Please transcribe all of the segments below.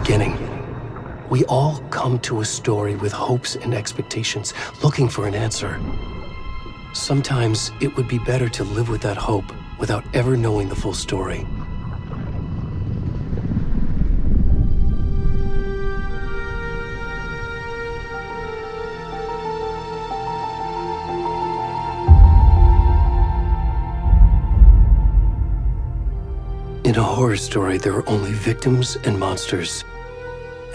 beginning. We all come to a story with hopes and expectations, looking for an answer. Sometimes it would be better to live with that hope without ever knowing the full story. In a horror story, there are only victims and monsters.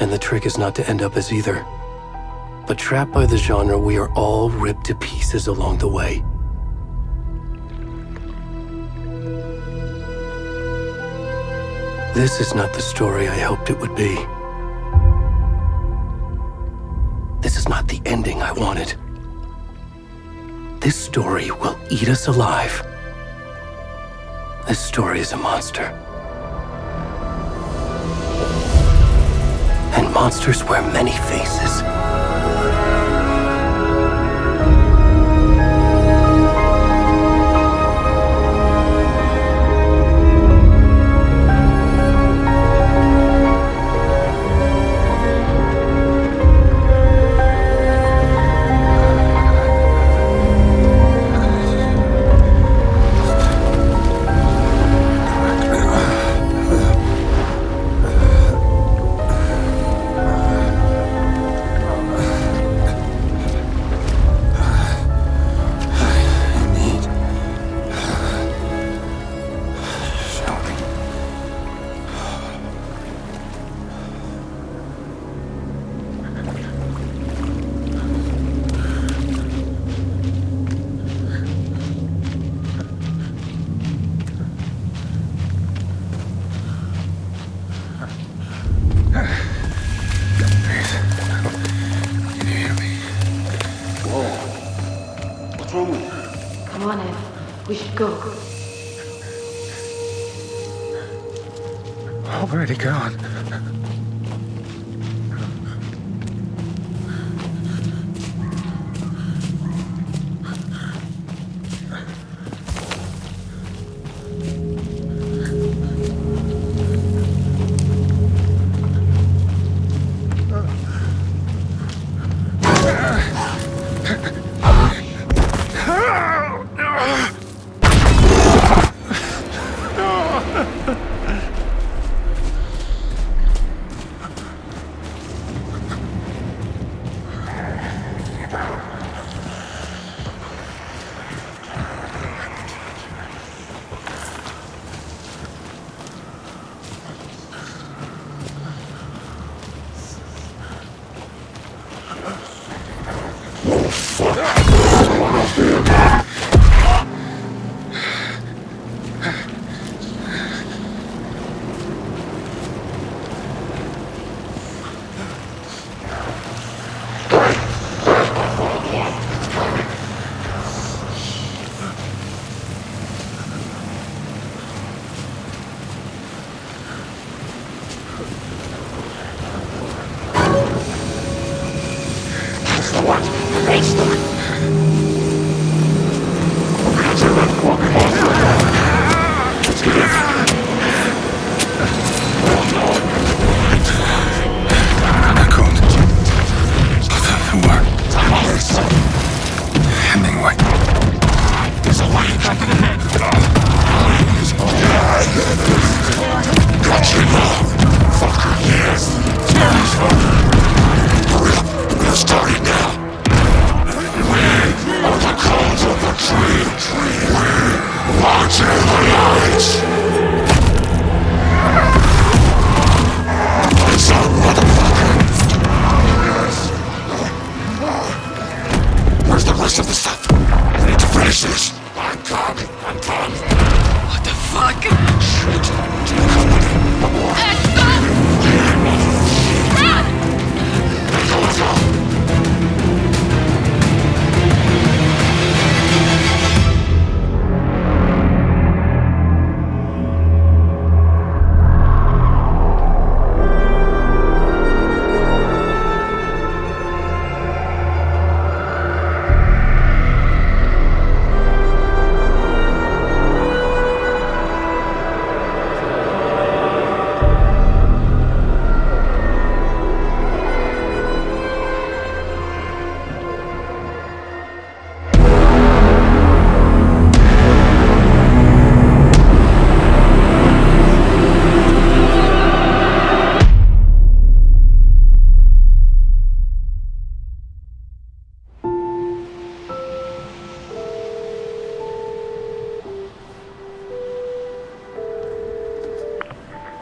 And the trick is not to end up as either. But trapped by the genre, we are all ripped to pieces along the way. This is not the story I hoped it would be. This is not the ending I wanted. This story will eat us alive. This story is a monster. And monsters wear many faces. We should go. Already gone.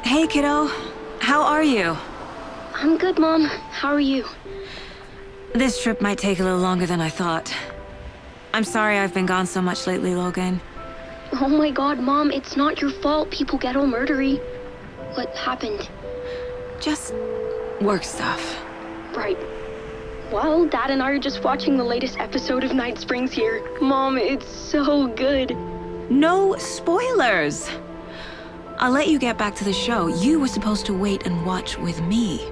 Hey, kiddo. How are you? I'm good, Mom. How are you? This trip might take a little longer than I thought. I'm sorry I've been gone so much lately, Logan. Oh my god, Mom, it's not your fault people get all murdery. What happened? Just work stuff. Right. Well, Dad and I are just watching the latest episode of Night Springs here. Mom, it's so good. No spoilers! I'll let you get back to the show. You were supposed to wait and watch with me.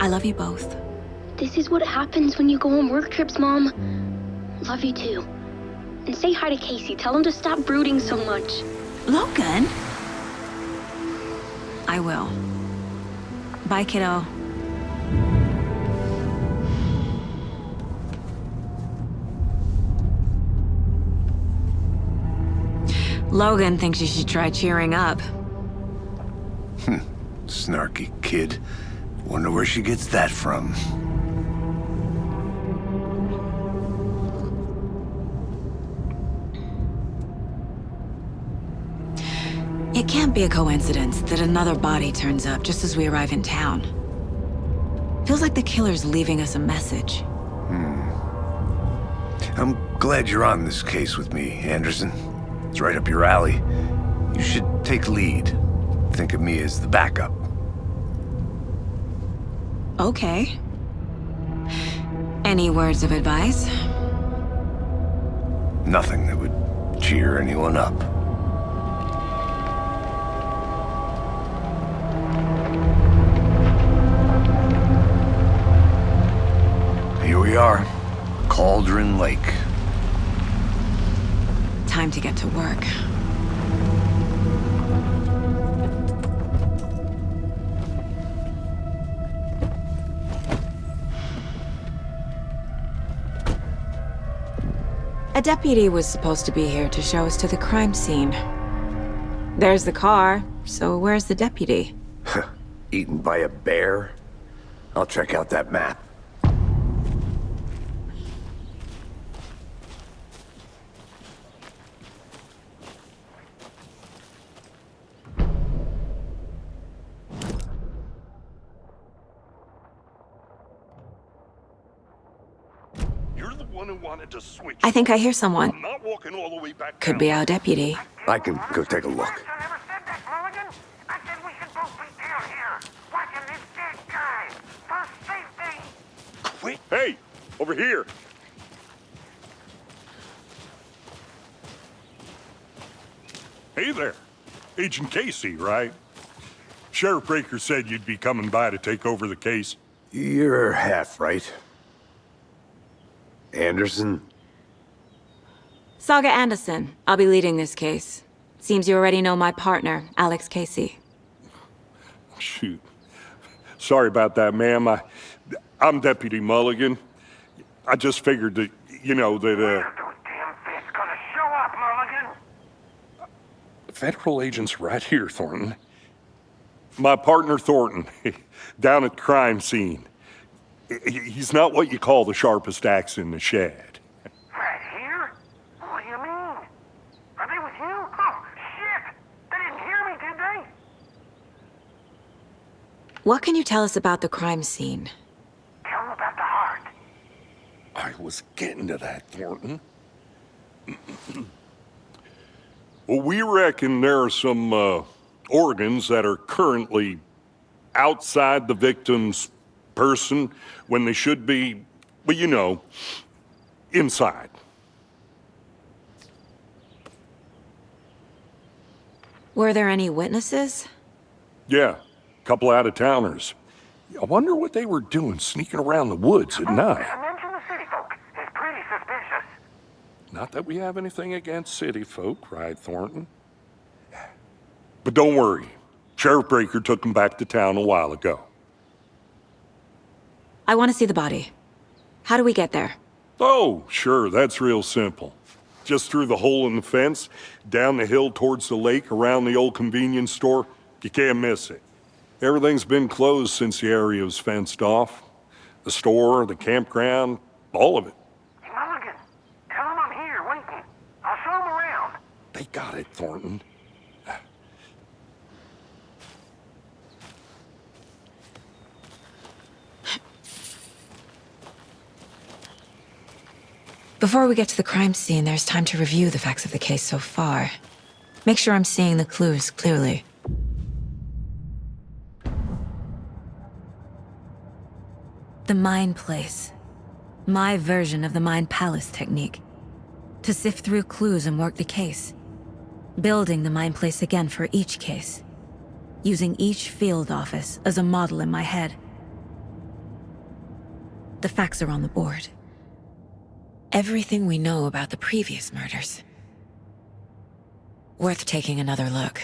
I love you both. This is what happens when you go on work trips, Mom. Love you too. And say hi to Casey. Tell him to stop brooding so much. Logan? I will. Bye, kiddo. Logan thinks you should try cheering up. Snarky kid. Wonder where she gets that from. It can't be a coincidence that another body turns up just as we arrive in town. Feels like the killer's leaving us a message. I'm glad you're on this case with me, Anderson. It's right up your alley. You should take lead. Think of me as the backup. Okay. Any words of advice? Nothing that would cheer anyone up. Here we are, Cauldron Lake. Time to get to work. A deputy was supposed to be here to show us to the crime scene. There's the car, so where's the deputy? Eaten by a bear? I'll check out that map. You're the one who wanted to switch. I think I hear someone. I'm not walking all the way back Could down. be our deputy. I can go take a look. I never said that, Mulligan. I said we should both be down here, watching this dead guy. For safety. Quit. Hey, over here. Hey there. Agent Casey, right? Sheriff Breaker said you'd be coming by to take over the case. You're half right. Anderson? Saga Anderson. I'll be leading this case. Seems you already know my partner, Alex Casey. Shoot. Sorry about that, ma'am. I'm Deputy Mulligan. I just figured that, When are those damn fists gonna show up, Mulligan? Federal agent's right here, Thornton. My partner, Thornton, down at the crime scene. He's not what you call the sharpest axe in the shed. Right here? What do you mean? Are they with you? Oh, shit! They didn't hear me, did they? What can you tell us about the crime scene? Tell them about the heart. I was getting to that, Thornton. Well, we reckon there are some organs that are currently outside the victim's person when they should be, well, you know, inside. Were there any witnesses? Yeah, a couple out-of-towners. I wonder what they were doing sneaking around the woods at night. Mention the city folk. It's pretty suspicious. Not that we have anything against city folk, right, Thornton? But don't worry. Sheriff Breaker took them back to town a while ago. I want to see the body. How do we get there? Oh, sure, that's real simple. Just through the hole in the fence, down the hill towards the lake, around the old convenience store. You can't miss it. Everything's been closed since the area was fenced off. The store, the campground, all of it. Hey, Mulligan, tell them I'm here waiting. I'll show them around. They got it, Thornton. Before we get to the crime scene, there's time to review the facts of the case so far. Make sure I'm seeing the clues clearly. The Mind Place. My version of the Mind Palace technique. To sift through clues and work the case. Building the Mind Place again for each case. Using each field office as a model in my head. The facts are on the board. Everything we know about the previous murders. Worth taking another look.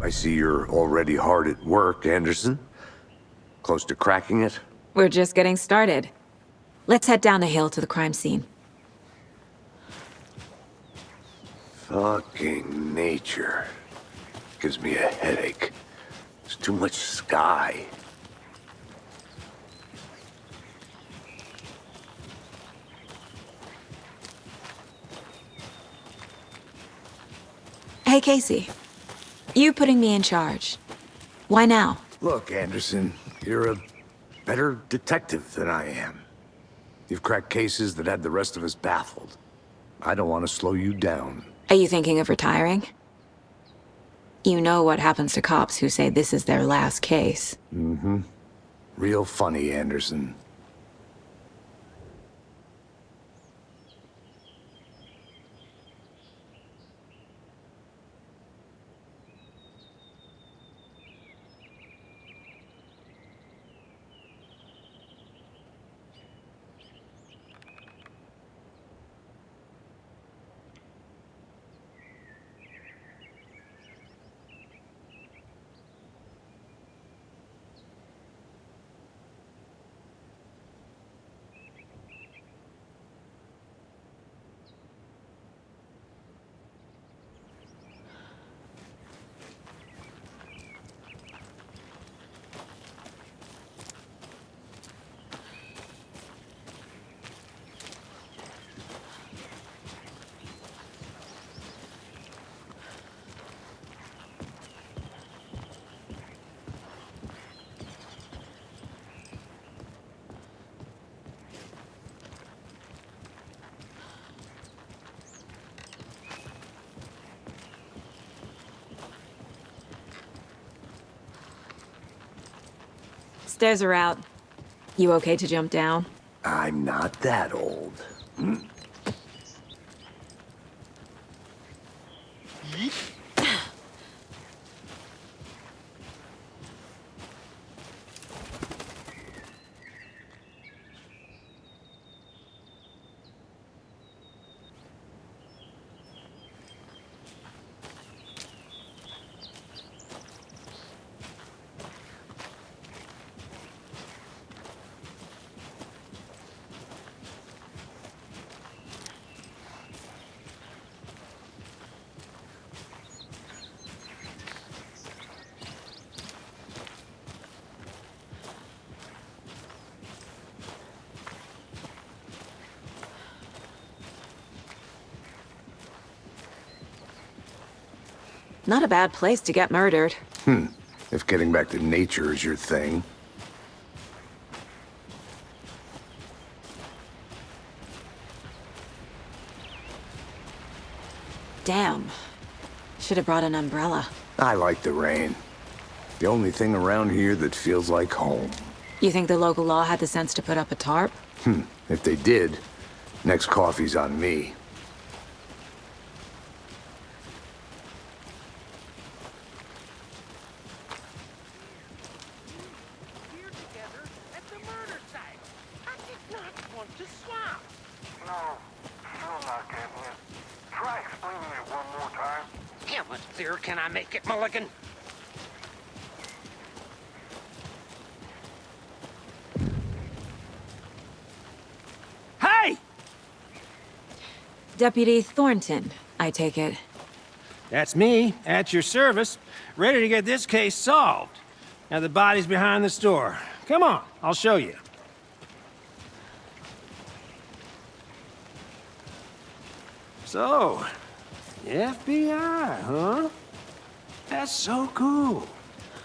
I see you're already hard at work, Anderson. Close to cracking it? We're just getting started. Let's head down the hill to the crime scene. Fucking nature. Gives me a headache. There's too much sky. Hey, Casey. You putting me in charge. Why now? Look, Anderson, you're a better detective than I am. You've cracked cases that had the rest of us baffled. I don't want to slow you down. Are you thinking of retiring? You know what happens to cops who say this is their last case. Mm-hmm. Real funny, Anderson. Stairs are out. You okay to jump down? I'm not that old. Not a bad place to get murdered. If getting back to nature is your thing. Damn. Should have brought an umbrella. I like the rain. The only thing around here that feels like home. You think the local law had the sense to put up a tarp? If they did, next coffee's on me. can I make it, Mulligan? Hey! Deputy Thornton, I take it. That's me, at your service, ready to get this case solved. Now the body's behind the store. Come on, I'll show you. So, the FBI, huh? That's so cool.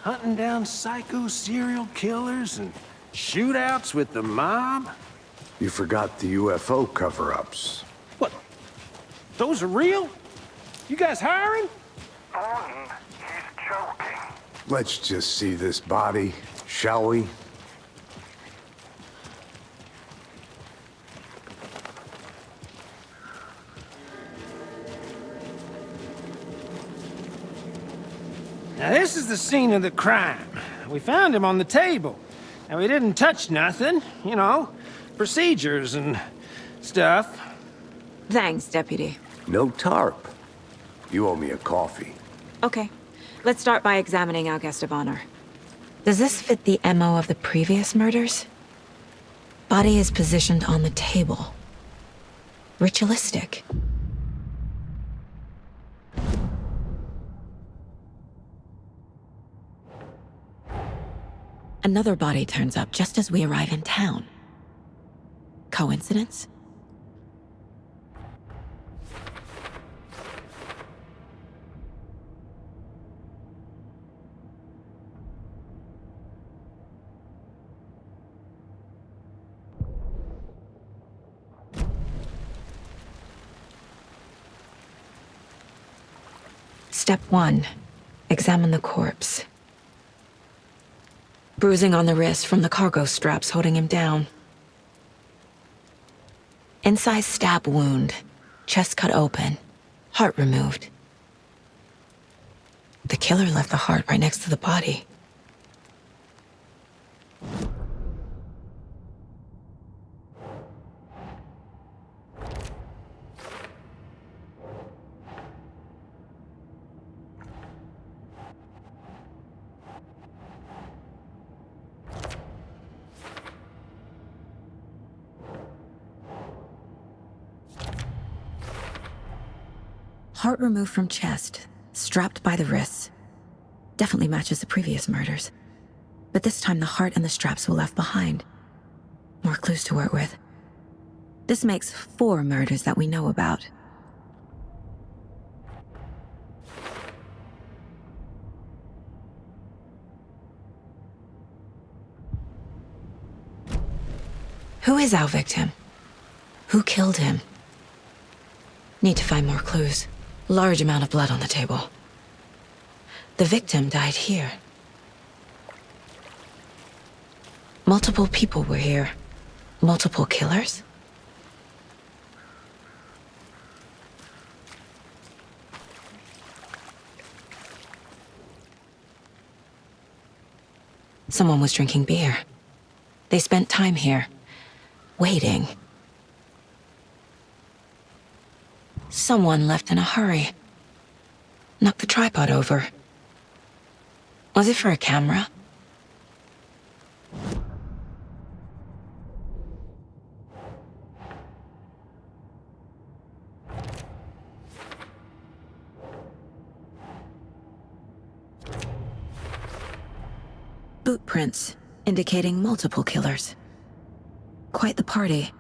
Hunting down psycho serial killers and shootouts with the mob. You forgot the UFO cover-ups. What? Those are real? You guys hiring? Thornton, he's joking. Let's just see this body, shall we? Now this is the scene of the crime. We found him on the table. And we didn't touch nothing, you know, procedures and stuff. Thanks, Deputy. No tarp. You owe me a coffee. Okay. Let's start by examining our guest of honor. Does this fit the MO of the previous murders? Body is positioned on the table. Ritualistic. Another body turns up just as we arrive in town. Coincidence? Step 1. Examine the corpse. Bruising on the wrist from the cargo straps holding him down. Incised stab wound. Chest cut open. Heart removed. The killer left the heart right next to the body. Heart removed from chest, strapped by the wrists. Definitely matches the previous murders. But this time the heart and the straps were left behind. More clues to work with. This makes 4 murders that we know about. Who is our victim? Who killed him? Need to find more clues. Large amount of blood on the table. The victim died here. Multiple people were here. Multiple killers? Someone was drinking beer. They spent time here, waiting. Someone left in a hurry. Knocked the tripod over. Was it for a camera? Boot prints, indicating multiple killers. Quite the party.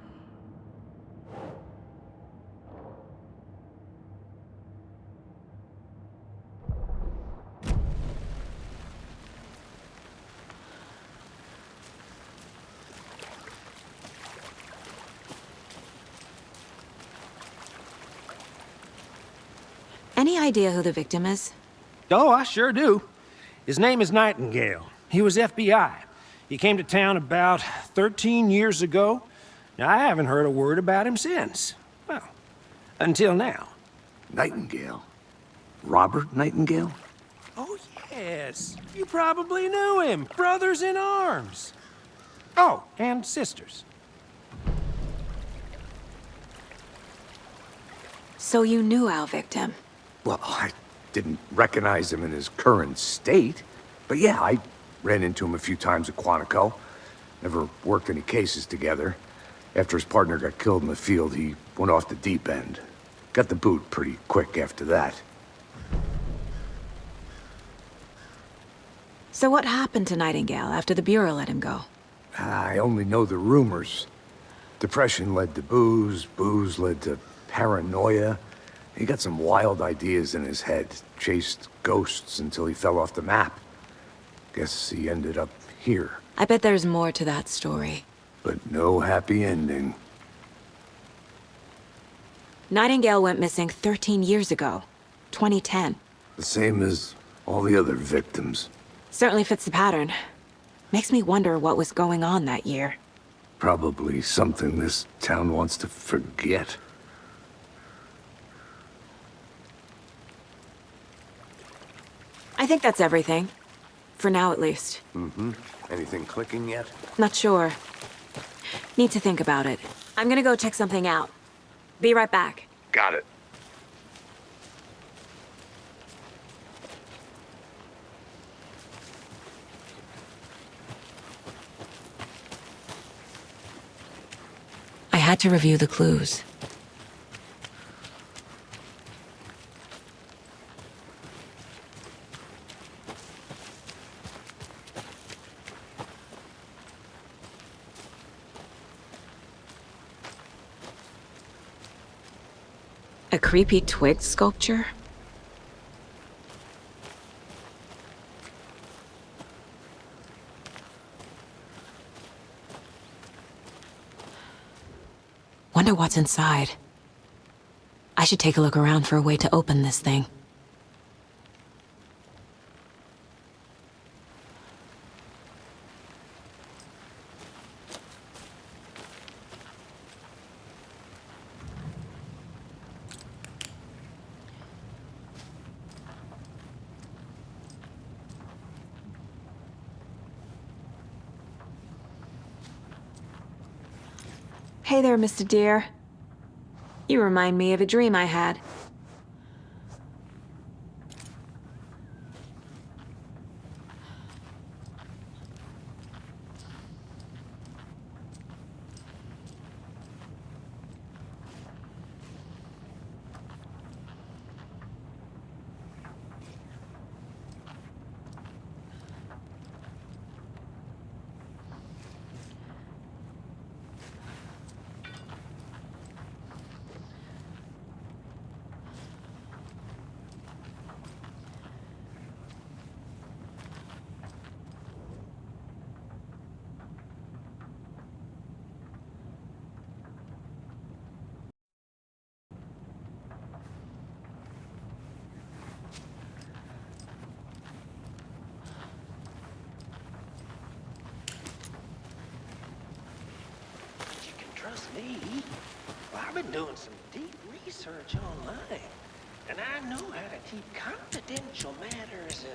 Any idea who the victim is? Oh, I sure do. His name is Nightingale. He was FBI. He came to town about 13 years ago. Now, I haven't heard a word about him since. Well, until now. Nightingale? Robert Nightingale? Oh, yes. You probably knew him. Brothers in arms. Oh, and sisters. So you knew our victim? Well, I didn't recognize him in his current state. But yeah, I ran into him a few times at Quantico. Never worked any cases together. After his partner got killed in the field, he went off the deep end. Got the boot pretty quick after that. So what happened to Nightingale after the Bureau let him go? I only know the rumors. Depression led to booze, booze led to paranoia. He got some wild ideas in his head, chased ghosts until he fell off the map. Guess he ended up here. I bet there's more to that story. But no happy ending. Nightingale went missing 13 years ago, 2010. The same as all the other victims. Certainly fits the pattern. Makes me wonder what was going on that year. Probably something this town wants to forget. I think that's everything. For now, at least. Mm-hmm. Anything clicking yet? Not sure. Need to think about it. I'm gonna go check something out. Be right back. Got it. I had to review the clues. A creepy twig sculpture? Wonder what's inside. I should take a look around for a way to open this thing. Hey there, Mr. Deer. You remind me of a dream I had. You can trust me. Well, I've been doing some deep research online, and I know how to keep confidential matters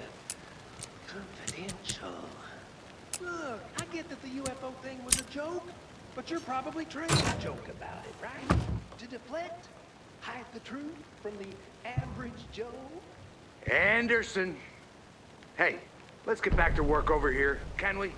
confidential. Look, I get that the UFO thing was a joke, but you're probably trained to joke about it, right? To deflect, hide the truth from the average Joe. Anderson! Hey, let's get back to work over here, can we?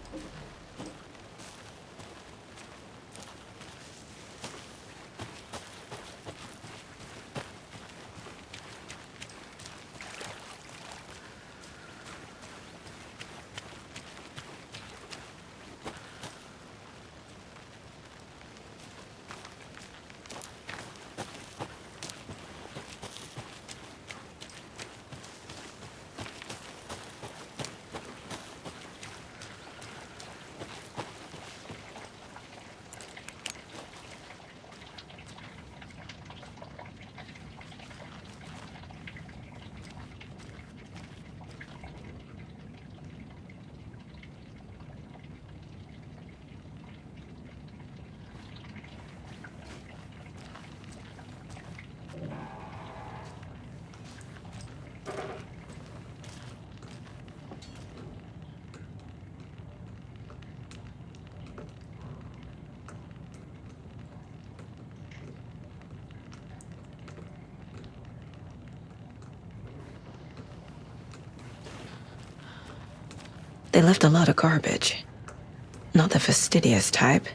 They left a lot of garbage. Not the fastidious type.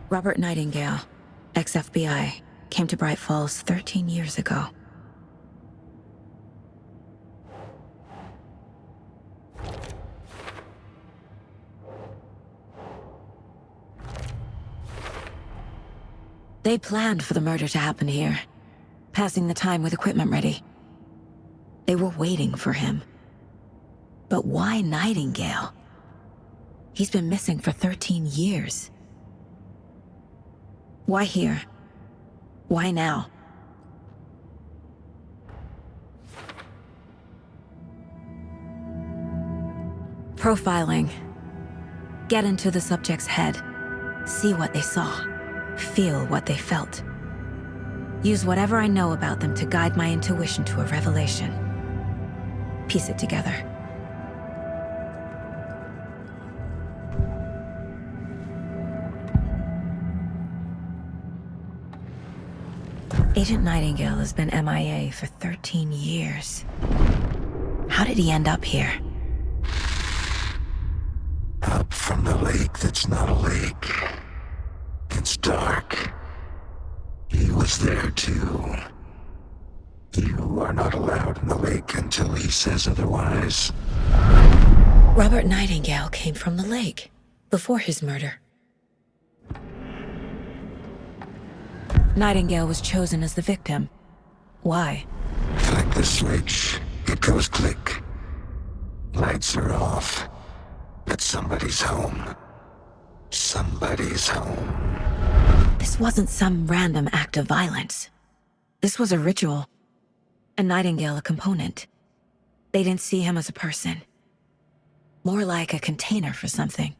Robert Nightingale, ex-FBI, came to Bright Falls 13 years ago. They planned for the murder to happen here, passing the time with equipment ready. They were waiting for him. But why Nightingale? He's been missing for 13 years. Why here? Why now? Profiling. Get into the subject's head. See what they saw. Feel what they felt. Use whatever I know about them to guide my intuition to a revelation. Piece it together. Agent Nightingale has been MIA for 13 years. How did he end up here? Up from the lake that's not a lake. It's dark. He was there too. You are not allowed in the lake until he says otherwise. Robert Nightingale came from the lake, before his murder. Nightingale was chosen as the victim. Why? Flick the switch, it goes click. Lights are off. But somebody's home. Somebody's home. This wasn't some random act of violence. This was a ritual. And Nightingale a component. They didn't see him as a person. More like a container for something.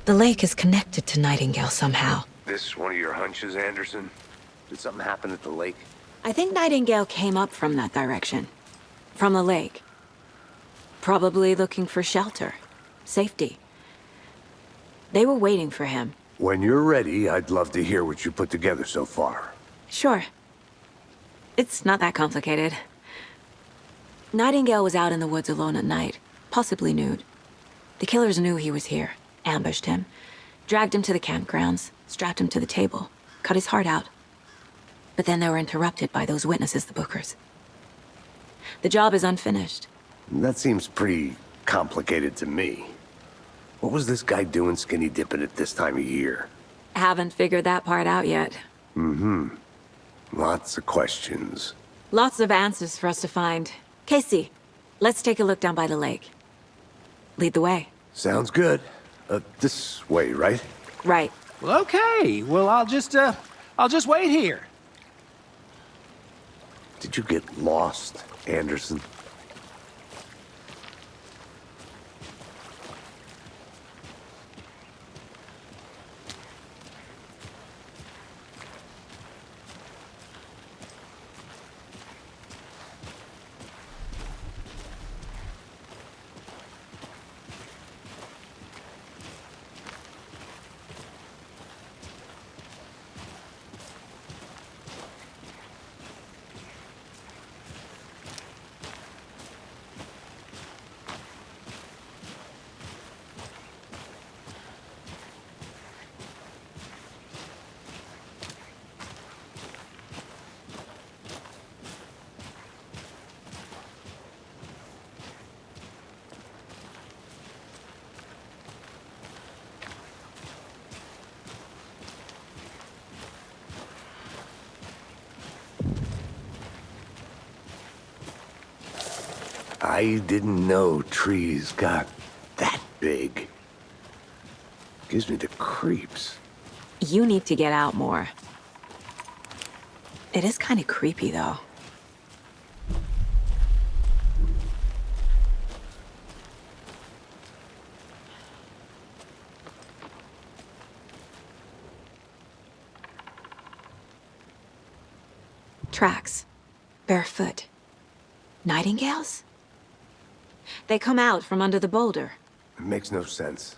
The lake is connected to Nightingale somehow. This one of your hunches, Anderson? Did something happen at the lake? I think Nightingale came up from that direction. From the lake. Probably looking for shelter. Safety. They were waiting for him. When you're ready, I'd love to hear what you put together so far. Sure. It's not that complicated. Nightingale was out in the woods alone at night, possibly nude. The killers knew he was here, ambushed him, dragged him to the campgrounds, strapped him to the table, cut his heart out. But then they were interrupted by those witnesses, the Bookers. The job is unfinished. That seems pretty complicated to me. What was this guy doing skinny dipping at this time of year? Haven't figured that part out yet. Lots of questions. Lots of answers for us to find. Casey, let's take a look down by the lake. Lead the way. Sounds good. This way, right? Right. Well, okay. Well, I'll just wait here. Did you get lost, Anderson? I didn't know trees got that big. Gives me the creeps. You need to get out more. It is kind of creepy, though. Tracks. Barefoot. Nightingales? They come out from under the boulder. It makes no sense.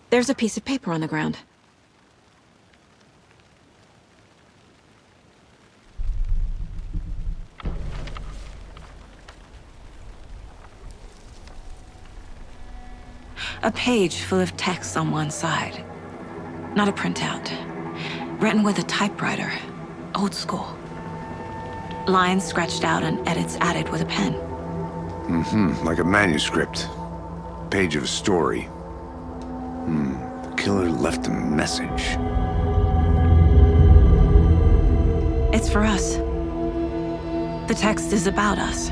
There's a piece of paper on the ground. A page full of text on one side. Not a printout. Written with a typewriter. Old school. Lines scratched out and edits added with a pen. Like a manuscript. Page of a story. The killer left a message. It's for us. The text is about us.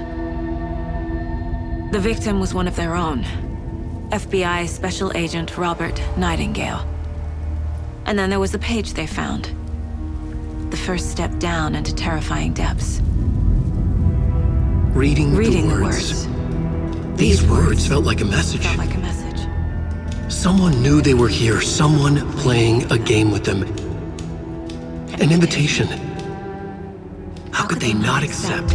The victim was one of their own. FBI Special Agent Robert Nightingale. And then there was the page they found. The first step down into terrifying depths. Reading the words. These words felt like a message. Felt like a message. Someone knew they were here, someone playing a game with them. An invitation. How could they not accept,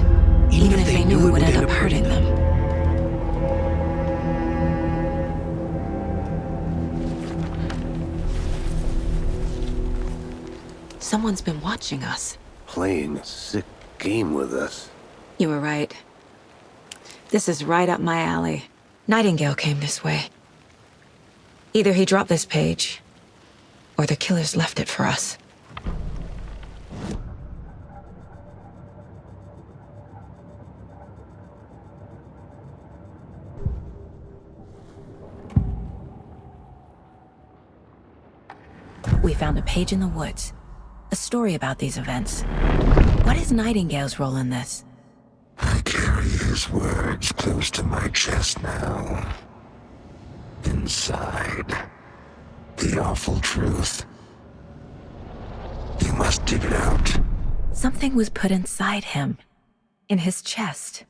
even if they knew it would end up hurting them? Someone's been watching us. Playing a sick game with us. You were right. This is right up my alley. Nightingale came this way. Either he dropped this page, or the killers left it for us. We found a page in the woods. A story about these events. What is Nightingale's role in this? I carry his words close to my chest now. Inside, the awful truth. You must dig it out. Something was put inside him. In his chest.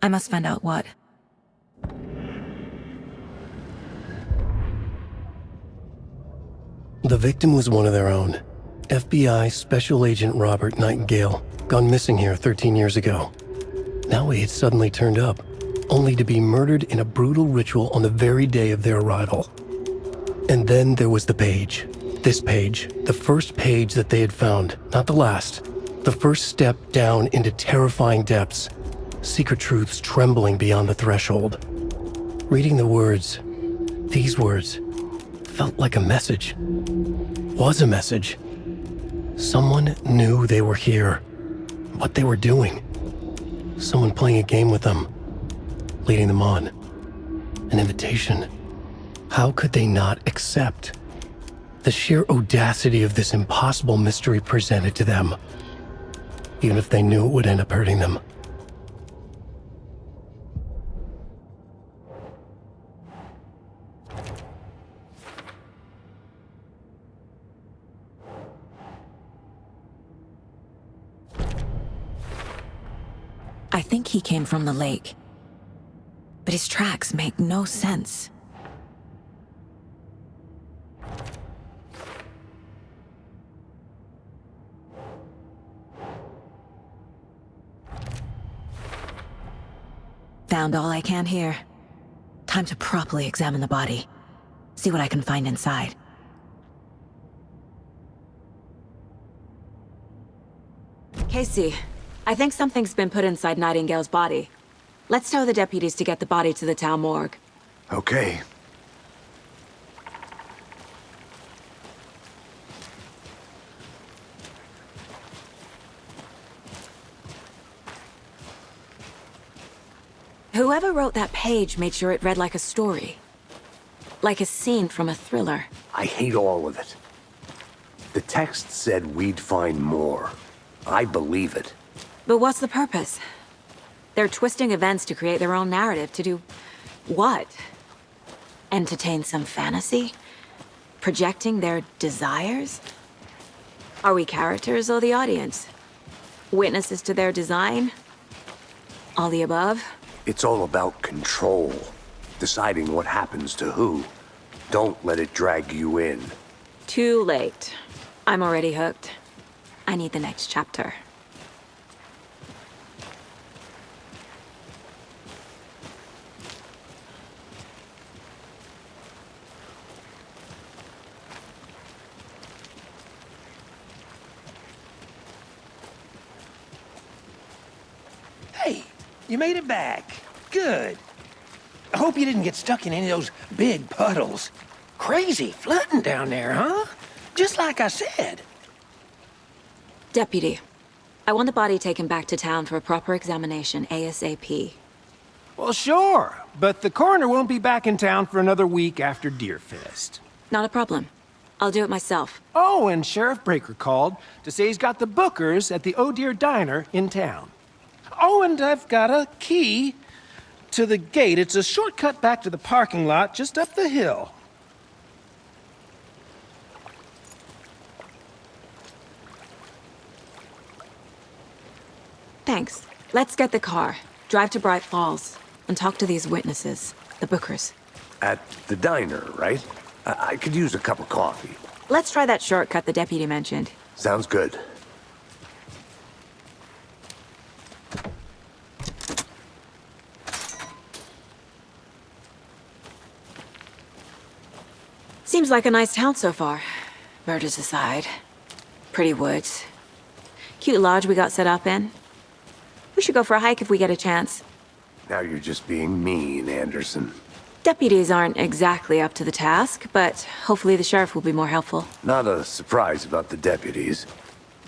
I must find out what. The victim was one of their own. FBI Special Agent Robert Nightingale, gone missing here 13 years ago. Now he had suddenly turned up, only to be murdered in a brutal ritual on the very day of their arrival. And then there was the page. This page, the first page that they had found, not the last. The first step down into terrifying depths, secret truths trembling beyond the threshold. Reading the words, these words, felt like a message. Was a message. Someone knew they were here, what they were doing. Someone playing a game with them, leading them on. An invitation. How could they not accept? The sheer audacity of this impossible mystery presented to them, even if they knew it would end up hurting them. I think he came from the lake. But his tracks make no sense. Found all I can here. Time to properly examine the body. See what I can find inside. Casey, I think something's been put inside Nightingale's body. Let's tell the deputies to get the body to the town morgue. Okay. Whoever wrote that page made sure it read like a story. Like a scene from a thriller. I hate all of it. The text said we'd find more. I believe it. But what's the purpose? They're twisting events to create their own narrative to do what? Entertain some fantasy? Projecting their desires? Are we characters or the audience? Witnesses to their design? All the above? It's all about control. Deciding what happens to who. Don't let it drag you in. Too late. I'm already hooked. I need the next chapter. Hey, you made it back. Good. I hope you didn't get stuck in any of those big puddles. Crazy flooding down there, huh? Just like I said. Deputy, I want the body taken back to town for a proper examination, ASAP. Well, sure, but the coroner won't be back in town for another week after Deerfest. Not a problem. I'll do it myself. Oh, and Sheriff Breaker called to say he's got the bookers at the Oh Dear Diner in town. Oh, and I've got a key to the gate. It's a shortcut back to the parking lot just up the hill. Thanks. Let's get the car, drive to Bright Falls, and talk to these witnesses, the bookers. At the diner, right? I could use a cup of coffee. Let's try that shortcut the deputy mentioned. Sounds good. Seems like a nice town so far. Murders aside. Pretty woods. Cute lodge we got set up in. We should go for a hike if we get a chance. Now you're just being mean, Anderson. Deputies aren't exactly up to the task, but hopefully the sheriff will be more helpful. Not a surprise about the deputies.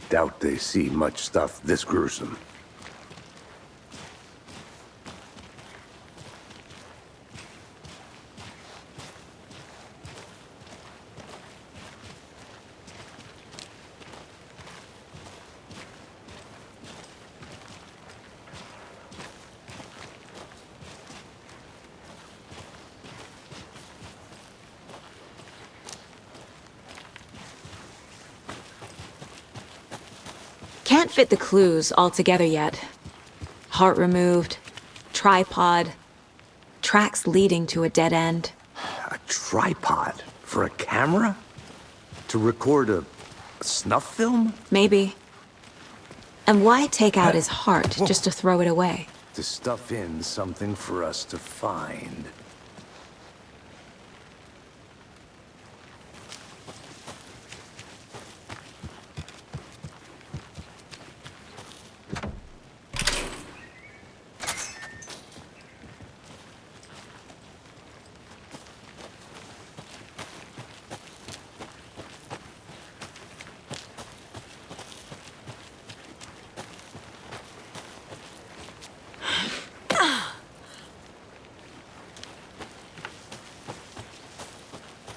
Doubt they see much stuff this gruesome. Can't fit the clues all together yet. Heart removed, tripod, tracks leading to a dead end. A tripod? For a camera? To record a snuff film? Maybe. And why take out his heart just to throw it away? To stuff in something for us to find.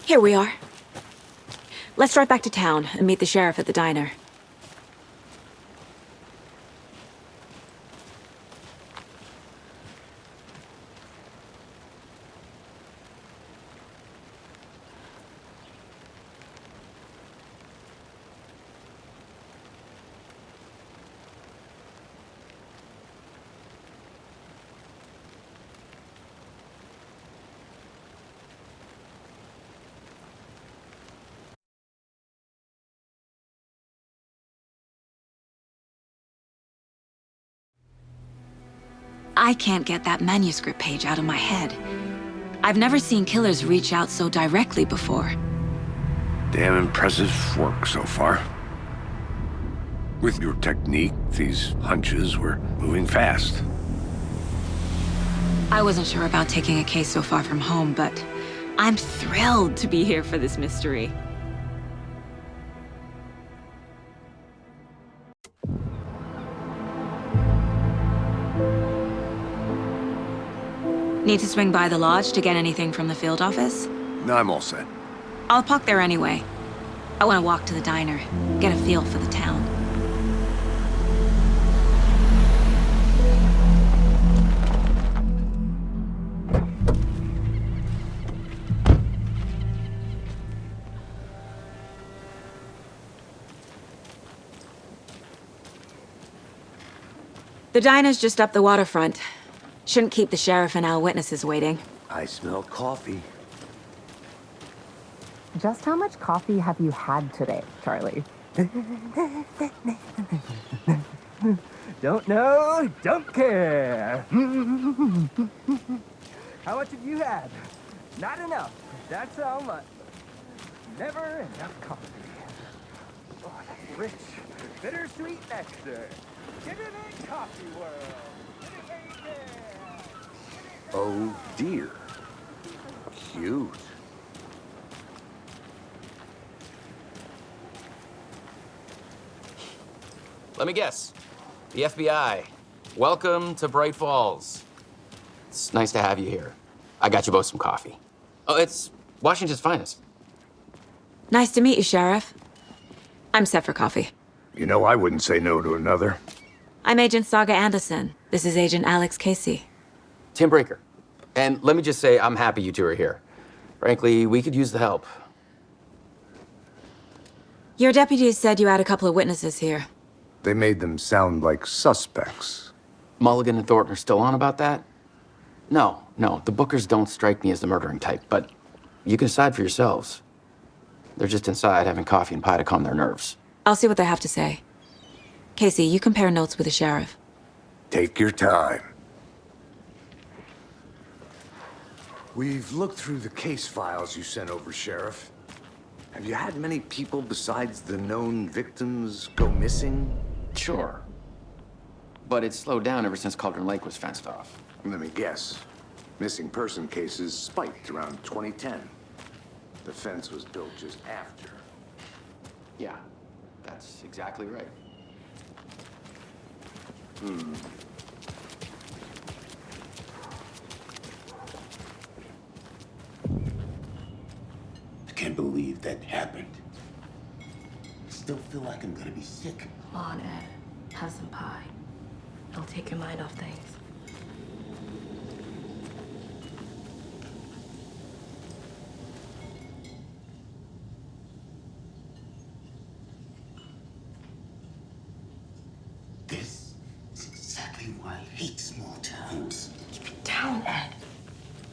Here we are. Let's drive back to town and meet the sheriff at the diner. I can't get that manuscript page out of my head. I've never seen killers reach out so directly before. Damn impressive work so far. With your technique, these hunches were moving fast. I wasn't sure about taking a case so far from home, but I'm thrilled to be here for this mystery. Need to swing by the lodge to get anything from the field office? No, I'm all set. I'll park there anyway. I want to walk to the diner, get a feel for the town. The diner's just up the waterfront. Shouldn't keep the sheriff and our witnesses waiting. I smell coffee. Just how much coffee have you had today, Charlie? Don't know, don't care. How much have you had? Not enough. That's how much. Never enough coffee. Oh, that's rich, bittersweet nectar. Get it in, coffee world. Get it in there. Oh dear. Cute. Let me guess. The FBI. Welcome to Bright Falls. It's nice to have you here. I got you both some coffee. Oh, it's Washington's finest. Nice to meet you, Sheriff. I'm set for coffee. You know, I wouldn't say no to another. I'm Agent Saga Anderson. This is Agent Alex Casey. Tim Breaker. And let me just say, I'm happy you two are here. Frankly, we could use the help. Your deputies said you had a couple of witnesses here. They made them sound like suspects. Mulligan and Thornton are still on about that? No, the Bookers don't strike me as the murdering type, but you can decide for yourselves. They're just inside having coffee and pie to calm their nerves. I'll see what they have to say. Casey, you compare notes with the sheriff. Take your time. We've looked through the case files you sent over, Sheriff. Have you had many people besides the known victims go missing? Sure. But it's slowed down ever since Cauldron Lake was fenced off. Let me guess. Missing person cases spiked around 2010. The fence was built just after. Yeah, that's exactly right. I can't believe that happened. Still feel like I'm gonna be sick. Come on, Ed. Have some pie. It'll take your mind off things. This is exactly why I hate small towns. Keep it down, Ed.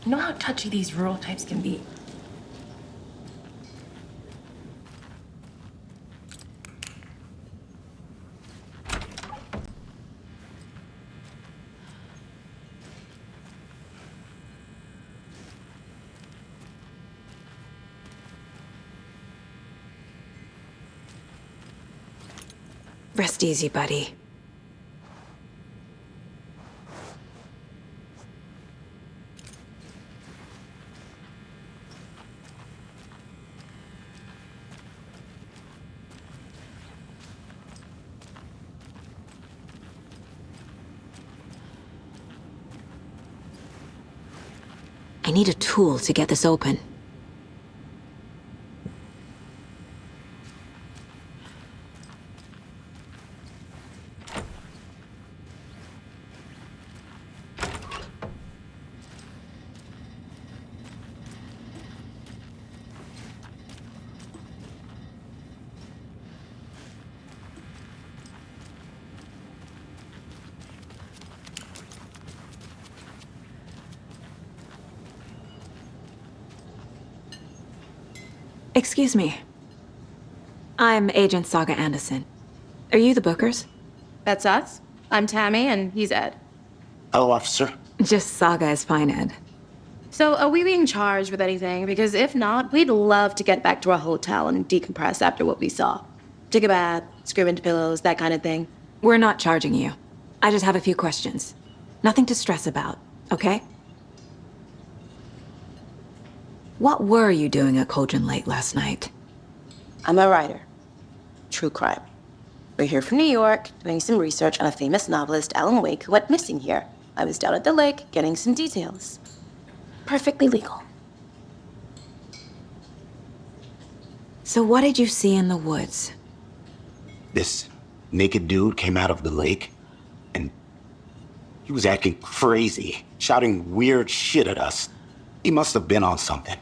You know how touchy these rural types can be. Rest easy, buddy. I need a tool to get this open. Excuse me. I'm Agent Saga Anderson. Are you the Bookers? That's us. I'm Tammy, and he's Ed. Hello, officer. Just Saga is fine, Ed. So, are we being charged with anything? Because if not, we'd love to get back to our hotel and decompress after what we saw. Take a bath, scream into pillows, that kind of thing. We're not charging you. I just have a few questions. Nothing to stress about, okay? What were you doing at Cauldron Lake last night? I'm a writer. True crime. We're here from New York, doing some research on a famous novelist, Alan Wake, who went missing here. I was down at the lake, getting some details. Perfectly legal. So what did you see in the woods? This naked dude came out of the lake, and he was acting crazy, shouting weird shit at us. He must have been on something.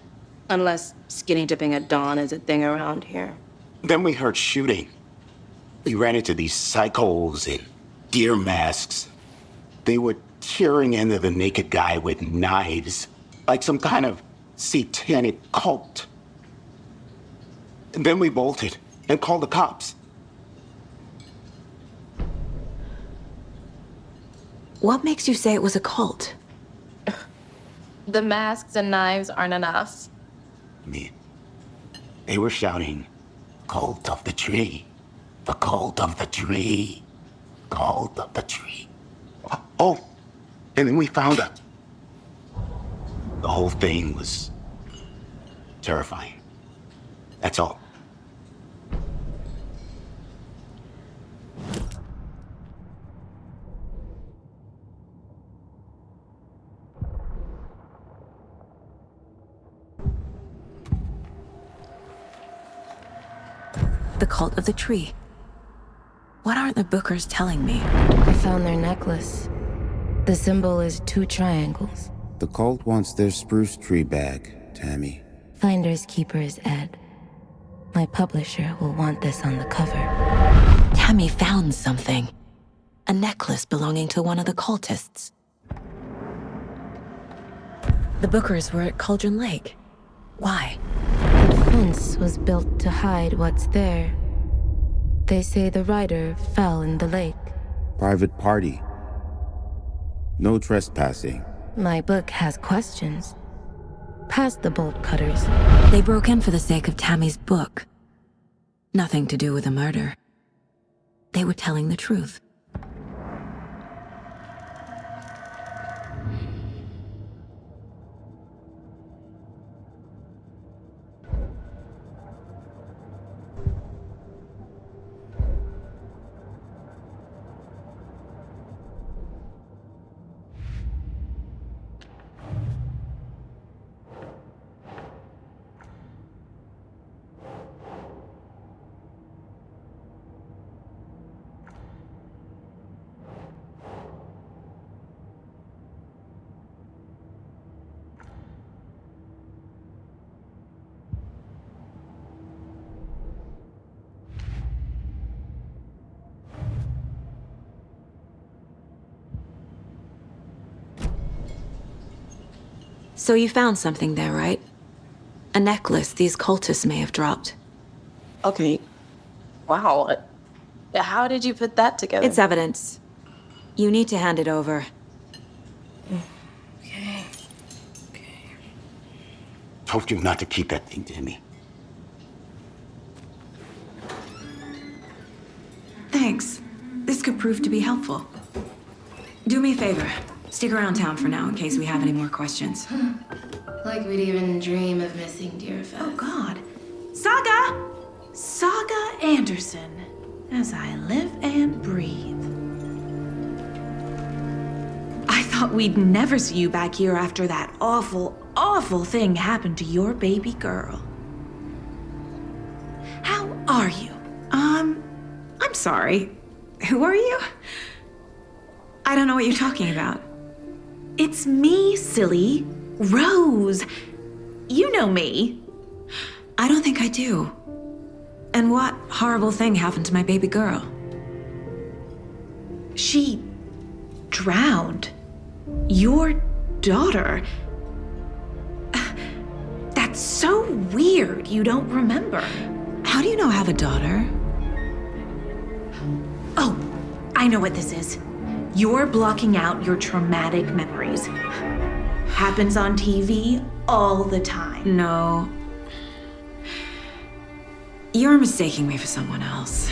Unless skinny dipping at dawn is a thing around here. Then we heard shooting. We ran into these psychos in deer masks. They were tearing into the naked guy with knives, like some kind of satanic cult. And then we bolted and called the cops. What makes you say it was a cult? The masks and knives aren't enough. They were shouting, "Cult of the tree, the cult of the tree, cult of the tree." Oh, and then we found her. The whole thing was terrifying. That's all. The cult of the tree. What aren't the Bookers telling me? I found their necklace. The symbol is 2 triangles. The cult wants their spruce tree back, Tammy. Finders keepers, Ed. My publisher will want this on the cover. Tammy found something. A necklace belonging to one of the cultists. The Bookers were at Cauldron Lake. Why? The fence was built to hide what's there. They say the rider fell in the lake. Private party. No trespassing. My book has questions. Past the bolt cutters. They broke in for the sake of Tammy's book. Nothing to do with the murder. They were telling the truth. So you found something there, right? A necklace these cultists may have dropped. Okay. Wow. How did you put that together? It's evidence. You need to hand it over. Okay. Told you not to keep that thing, Tammy. Thanks. This could prove to be helpful. Do me a favor. Stick around town for now in case we have any more questions. Like we'd even dream of missing dear Fez. Oh, God. Saga! Saga Anderson. As I live and breathe. I thought we'd never see you back here after that awful, awful thing happened to your baby girl. How are you? I'm sorry. Who are you? I don't know what you're talking about. It's me, silly. Rose. You know me. I don't think I do. And what horrible thing happened to my baby girl? She drowned. Your daughter. That's so weird you don't remember. How do you know I have a daughter? Oh, I know what this is. You're blocking out your traumatic memories. Happens on TV all the time. No. You're mistaking me for someone else.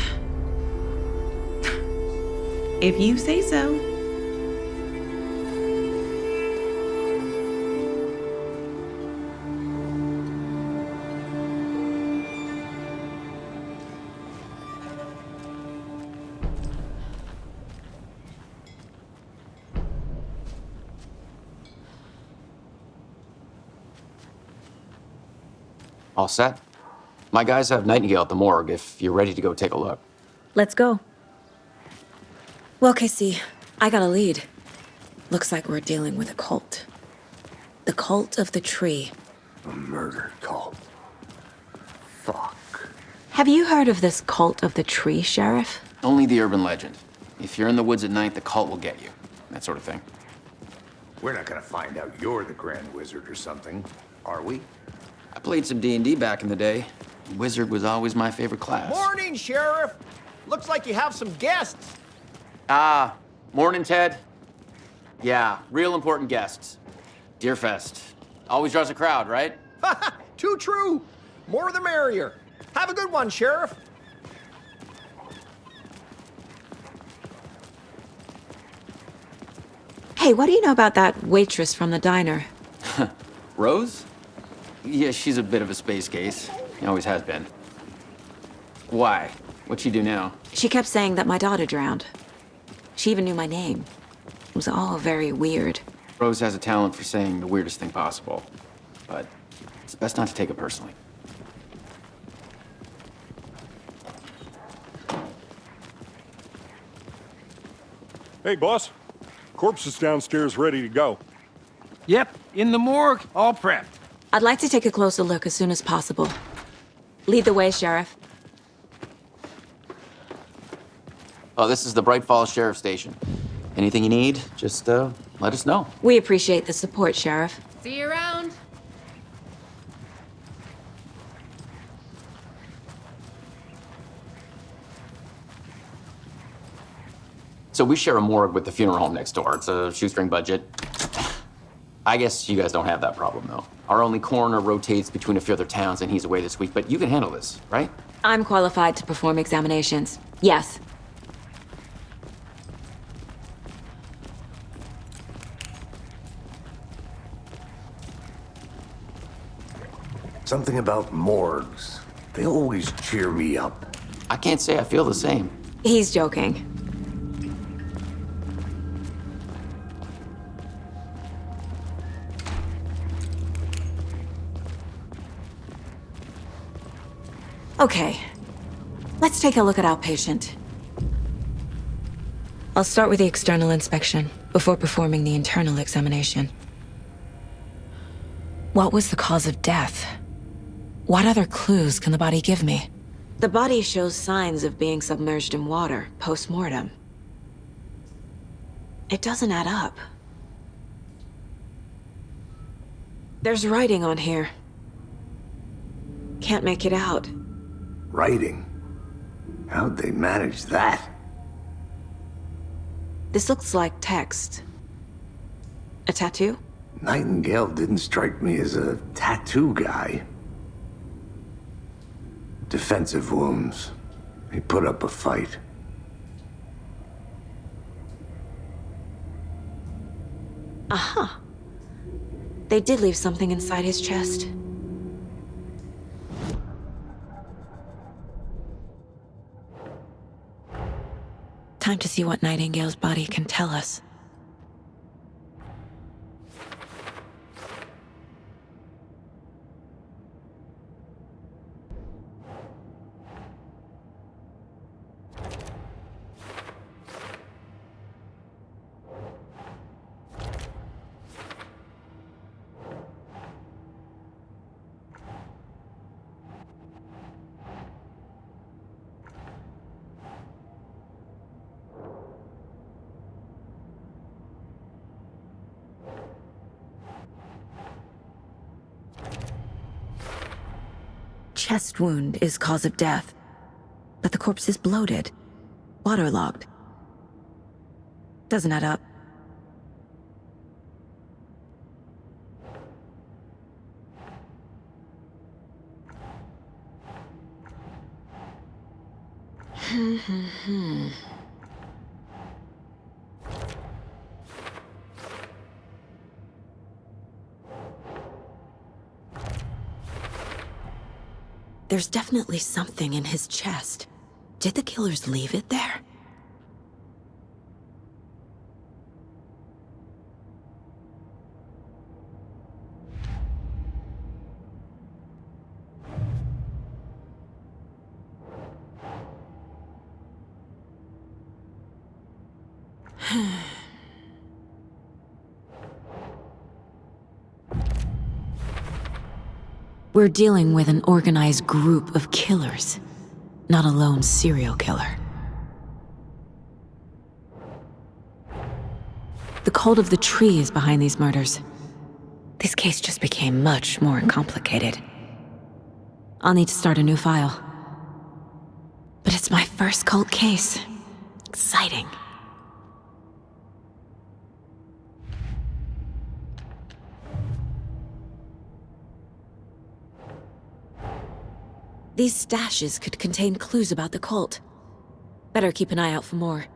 If you say so. All set? My guys have Nightingale at the morgue if you're ready to go take a look. Let's go. Well, Casey, I got a lead. Looks like we're dealing with a cult. The cult of the tree. A murder cult. Fuck. Have you heard of this cult of the tree, Sheriff? Only the urban legend. If you're in the woods at night, the cult will get you. that sort of thing. We're not gonna find out you're the Grand Wizard or something, are we? I played some D&D back in the day. Wizard was always my favorite class. Morning, Sheriff! Looks like you have some guests. Morning, Ted. Yeah, real important guests. Deerfest. Always draws a crowd, right? Too true. More the merrier. Have a good one, Sheriff. Hey, what do you know about that waitress from the diner? Rose? Yeah, she's a bit of a space case. Always has been. Why? What'd she do now? She kept saying that my daughter drowned. She even knew my name. It was all very weird. Rose has a talent for saying the weirdest thing possible. But it's best not to take it personally. Hey, boss. Corpse is downstairs ready to go. Yep, in the morgue, all prepped. I'd like to take a closer look as soon as possible. Lead the way, Sheriff. Oh, this is the Bright Falls Sheriff Station. Anything you need, just let us know. We appreciate the support, Sheriff. See you around. So we share a morgue with the funeral home next door. It's a shoestring budget. I guess you guys don't have that problem, though. Our only coroner rotates between a few other towns, and he's away this week, but you can handle this, right? I'm qualified to perform examinations. Yes. Something about morgues. They always cheer me up. I can't say I feel the same. He's joking. Okay, let's take a look at our patient. I'll start with the external inspection before performing the internal examination. What was the cause of death? What other clues can the body give me? The body shows signs of being submerged in water post-mortem. It doesn't add up. There's writing on here. Can't make it out. Writing? How'd they manage that? This looks like text. A tattoo? Nightingale didn't strike me as a tattoo guy. Defensive wounds. He put up a fight. Aha. They did leave something inside his chest. Time to see what Nightingale's body can tell us. Chest wound is cause of death, but the corpse is bloated, waterlogged. Doesn't add up. There's definitely something in his chest. Did the killers leave it there? We're dealing with an organized group of killers, not a lone serial killer. The cult of the tree is behind these murders. This case just became much more complicated. I'll need to start a new file. But it's my first cult case. Exciting. These stashes could contain clues about the cult. Better keep an eye out for more.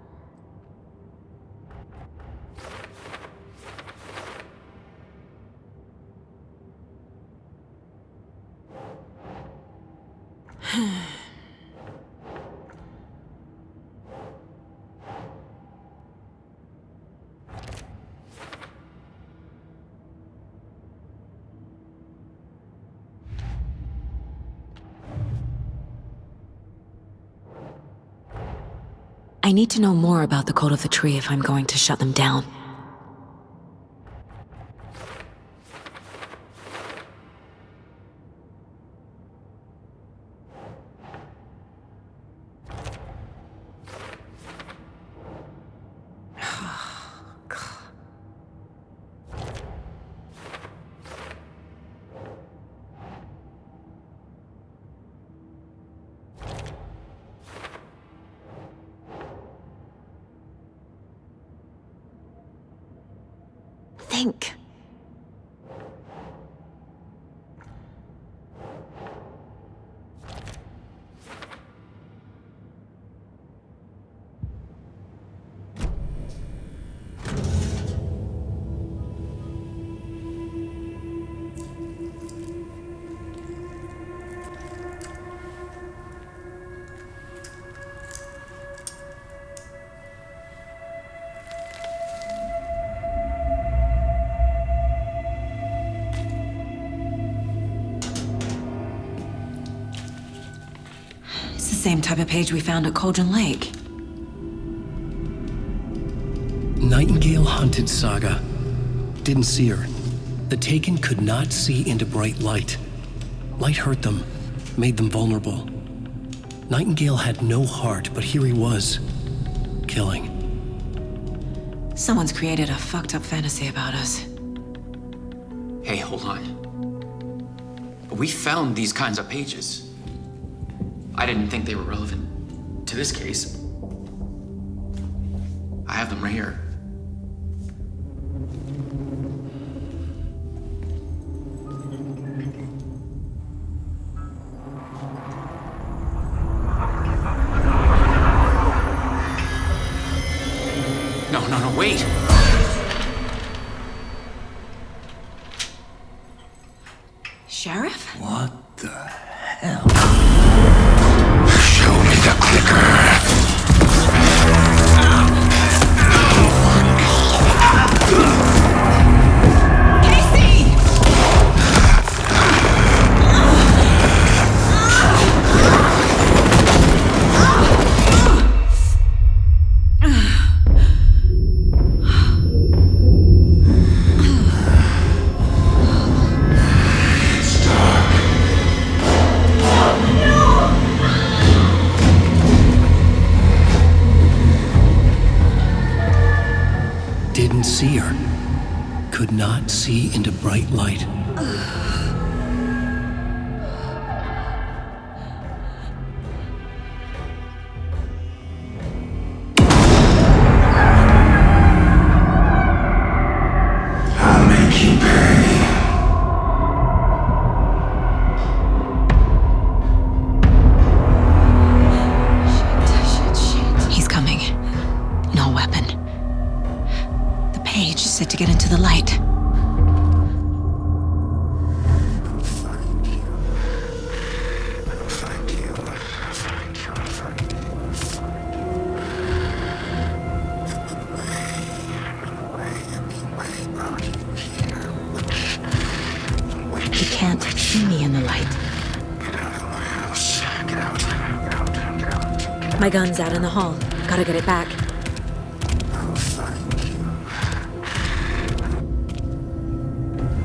I need to know more about the cult of the tree if I'm going to shut them down. Think. Same type of page we found at Cauldron Lake. Nightingale hunted Saga. Didn't see her. The Taken could not see into bright light. Light hurt them, made them vulnerable. Nightingale had no heart, but here he was, killing. Someone's created a fucked up fantasy about us. Hey, hold on. We found these kinds of pages. I didn't think they were relevant to this case. I have them right here. No, wait! Sheriff? What the hell? Show me the clicker. Didn't see her. Could not see into bright light. I'll make you pay. He's coming. No weapon. The page is set to get into the light. He can't see me in the light. Get out of my house. Get out. Get out. Get out. My gun's out in the hall. Gotta get it back.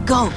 Go!